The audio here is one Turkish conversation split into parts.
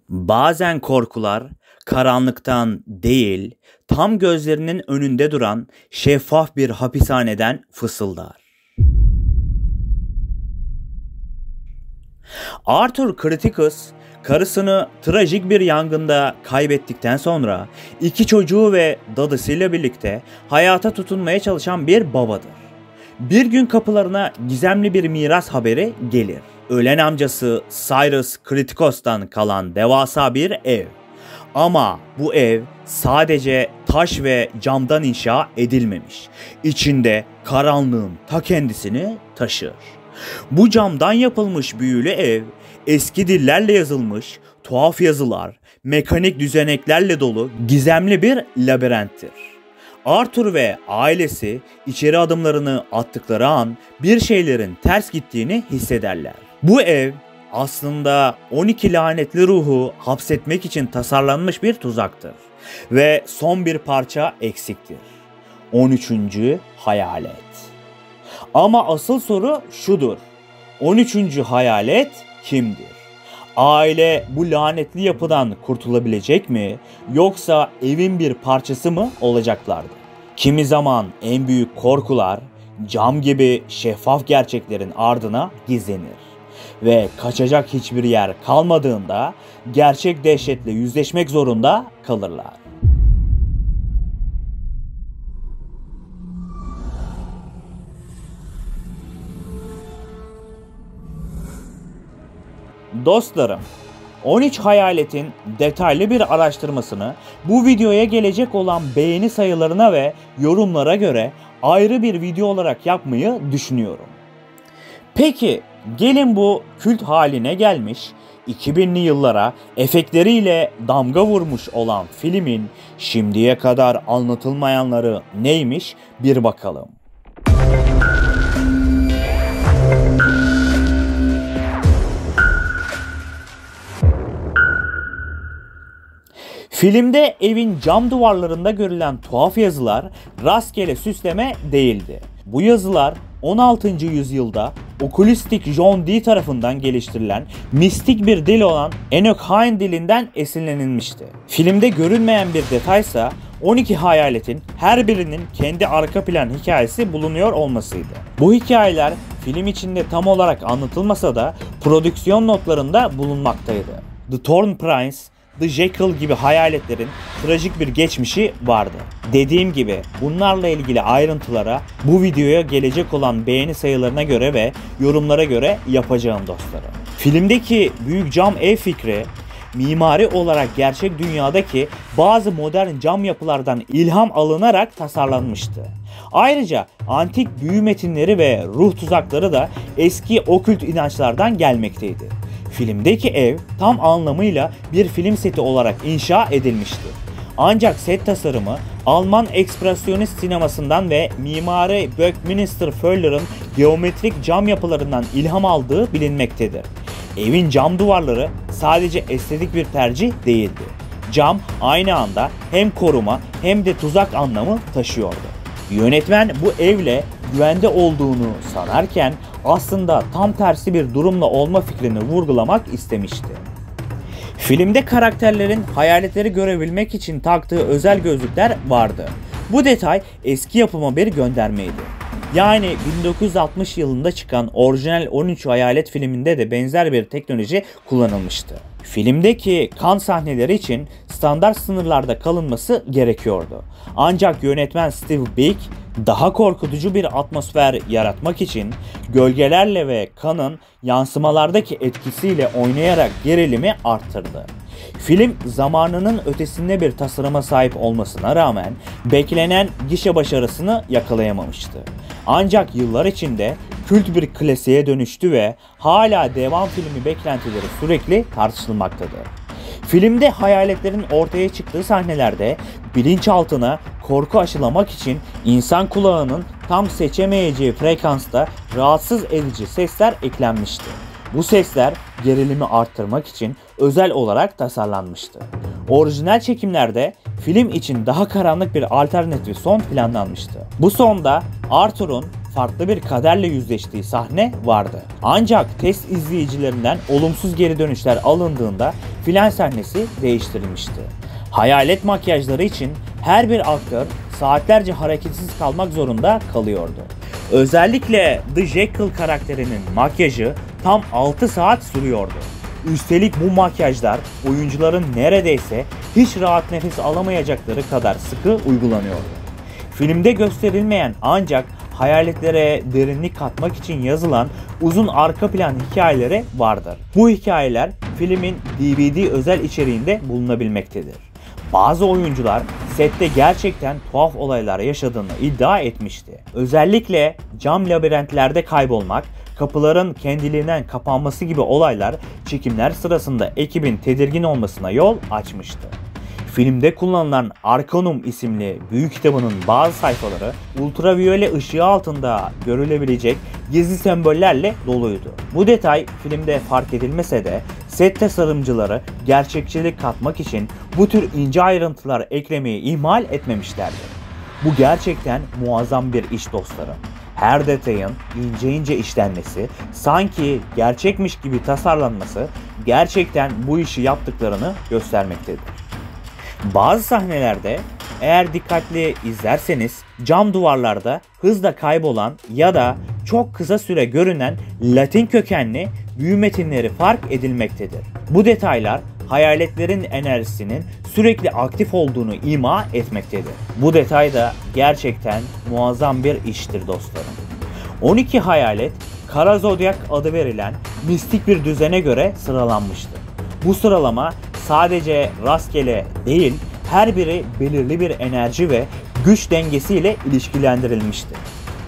Bazen korkular karanlıktan değil, tam gözlerinin önünde duran şeffaf bir hapishaneden fısıldar. Arthur Criticus, karısını trajik bir yangında kaybettikten sonra iki çocuğu ve dadısıyla birlikte hayata tutunmaya çalışan bir babadır. Bir gün kapılarına gizemli bir miras haberi gelir. Ölen amcası Cyrus Criticus'tan kalan devasa bir ev. Ama bu ev sadece taş ve camdan inşa edilmemiş. İçinde karanlığın ta kendisini taşır. Bu camdan yapılmış büyülü ev, eski dillerle yazılmış tuhaf yazılar, mekanik düzeneklerle dolu gizemli bir labirenttir. Arthur ve ailesi içeri adımlarını attıkları an bir şeylerin ters gittiğini hissederler. Bu ev aslında 12 lanetli ruhu hapsetmek için tasarlanmış bir tuzaktır ve son bir parça eksiktir. 13. Hayalet. Ama asıl soru şudur: 13. hayalet kimdir? Aile bu lanetli yapıdan kurtulabilecek mi, yoksa evin bir parçası mı olacaklardı? Kimi zaman en büyük korkular cam gibi şeffaf gerçeklerin ardına gizlenir ve kaçacak hiçbir yer kalmadığında gerçek dehşetle yüzleşmek zorunda kalırlar. Dostlarım, 13 hayaletin detaylı bir araştırmasını bu videoya gelecek olan beğeni sayılarına ve yorumlara göre ayrı bir video olarak yapmayı düşünüyorum. Peki gelin bu kült haline gelmiş 2000'li yıllara efektleriyle damga vurmuş olan filmin şimdiye kadar anlatılmayanları neymiş bir bakalım. Filmde evin cam duvarlarında görülen tuhaf yazılar rastgele süsleme değildi. Bu yazılar 16. yüzyılda okültistik John Dee tarafından geliştirilen mistik bir dil olan Enoch-Hain dilinden esinlenilmişti. Filmde görünmeyen bir detaysa 12 hayaletin her birinin kendi arka plan hikayesi bulunuyor olmasıydı. Bu hikayeler film içinde tam olarak anlatılmasa da prodüksiyon notlarında bulunmaktaydı. The Thorn Prince, The Jekyll gibi hayaletlerin trajik bir geçmişi vardı. Dediğim gibi bunlarla ilgili ayrıntılara bu videoya gelecek olan beğeni sayılarına göre ve yorumlara göre yapacağım dostlarım. Filmdeki büyük cam ev fikri mimari olarak gerçek dünyadaki bazı modern cam yapılardan ilham alınarak tasarlanmıştı. Ayrıca antik büyü metinleri ve ruh tuzakları da eski okült inançlardan gelmekteydi. Filmdeki ev tam anlamıyla bir film seti olarak inşa edilmişti. Ancak set tasarımı Alman ekspresyonist sinemasından ve mimarı Buckminster Fuller'ın geometrik cam yapılarından ilham aldığı bilinmektedir. Evin cam duvarları sadece estetik bir tercih değildi. Cam aynı anda hem koruma hem de tuzak anlamı taşıyordu. Yönetmen bu evle güvende olduğunu sanarken aslında tam tersi bir durumla olma fikrini vurgulamak istemişti. Filmde karakterlerin hayaletleri görebilmek için taktığı özel gözlükler vardı. Bu detay eski yapıma bir göndermeydi. Yani 1960 yılında çıkan orijinal 13 Hayalet filminde de benzer bir teknoloji kullanılmıştı. Filmdeki kan sahneleri için standart sınırlarda kalınması gerekiyordu. Ancak yönetmen Steve Beck daha korkutucu bir atmosfer yaratmak için gölgelerle ve kanın yansımalardaki etkisiyle oynayarak gerilimi arttırdı. Film zamanının ötesinde bir tasarıma sahip olmasına rağmen beklenen gişe başarısını yakalayamamıştı. Ancak yıllar içinde kült bir klasiğe dönüştü ve hala devam filmi beklentileri sürekli tartışılmaktadır. Filmde hayaletlerin ortaya çıktığı sahnelerde bilinçaltına korku aşılamak için insan kulağının tam seçemeyeceği frekansta rahatsız edici sesler eklenmişti. Bu sesler gerilimi arttırmak için özel olarak tasarlanmıştı. Orijinal çekimlerde film için daha karanlık bir alternatif son planlanmıştı. Bu sonda Arthur'un farklı bir kaderle yüzleştiği sahne vardı. Ancak test izleyicilerinden olumsuz geri dönüşler alındığında filan sahnesi değiştirilmişti. Hayalet makyajları için her bir aktör saatlerce hareketsiz kalmak zorunda kalıyordu. Özellikle The Jekyll karakterinin makyajı tam 6 saat sürüyordu. Üstelik bu makyajlar oyuncuların neredeyse hiç rahat nefes alamayacakları kadar sıkı uygulanıyordu. Filmde gösterilmeyen ancak hayaletlere derinlik katmak için yazılan uzun arka plan hikayeleri vardır. Bu hikayeler filmin DVD özel içeriğinde bulunabilmektedir. Bazı oyuncular sette gerçekten tuhaf olaylar yaşadığını iddia etmişti. Özellikle cam labirentlerde kaybolmak, kapıların kendiliğinden kapanması gibi olaylar çekimler sırasında ekibin tedirgin olmasına yol açmıştı. Filmde kullanılan Arcanum isimli büyük kitabının bazı sayfaları ultraviyole ışığı altında görülebilecek gizli sembollerle doluydu. Bu detay filmde fark edilmese de set tasarımcıları gerçekçilik katmak için bu tür ince ayrıntılar eklemeyi ihmal etmemişlerdi. Bu gerçekten muazzam bir iş dostlarım. Her detayın ince ince işlenmesi, sanki gerçekmiş gibi tasarlanması gerçekten bu işi yaptıklarını göstermektedir. Bazı sahnelerde eğer dikkatli izlerseniz cam duvarlarda hızla kaybolan ya da çok kısa süre görünen Latin kökenli büyü metinleri fark edilmektedir. Bu detaylar hayaletlerin enerjisinin sürekli aktif olduğunu ima etmektedir. Bu detay da gerçekten muazzam bir iştir dostlarım. 12 hayalet Kara Zodyak adı verilen mistik bir düzene göre sıralanmıştır. Bu sıralama sadece rastgele değil, her biri belirli bir enerji ve güç dengesiyle ilişkilendirilmiştir.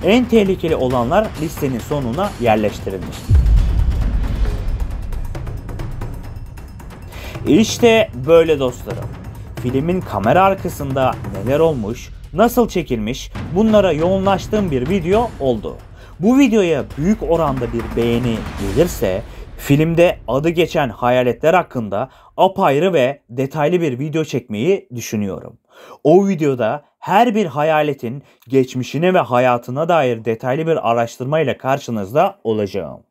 En tehlikeli olanlar listenin sonuna yerleştirilmiştir. İşte böyle dostlarım. Filmin kamera arkasında neler olmuş, nasıl çekilmiş, bunlara yoğunlaştığım bir video oldu. Bu videoya büyük oranda bir beğeni gelirse filmde adı geçen hayaletler hakkında apayrı ve detaylı bir video çekmeyi düşünüyorum. O videoda her bir hayaletin geçmişine ve hayatına dair detaylı bir araştırmayla karşınızda olacağım.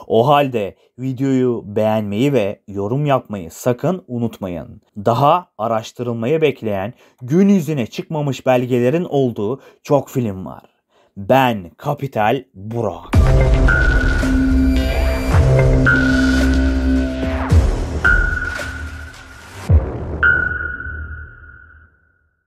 O halde videoyu beğenmeyi ve yorum yapmayı sakın unutmayın. Daha araştırılmayı bekleyen, gün yüzüne çıkmamış belgelerin olduğu çok film var. Ben Kapital Burak.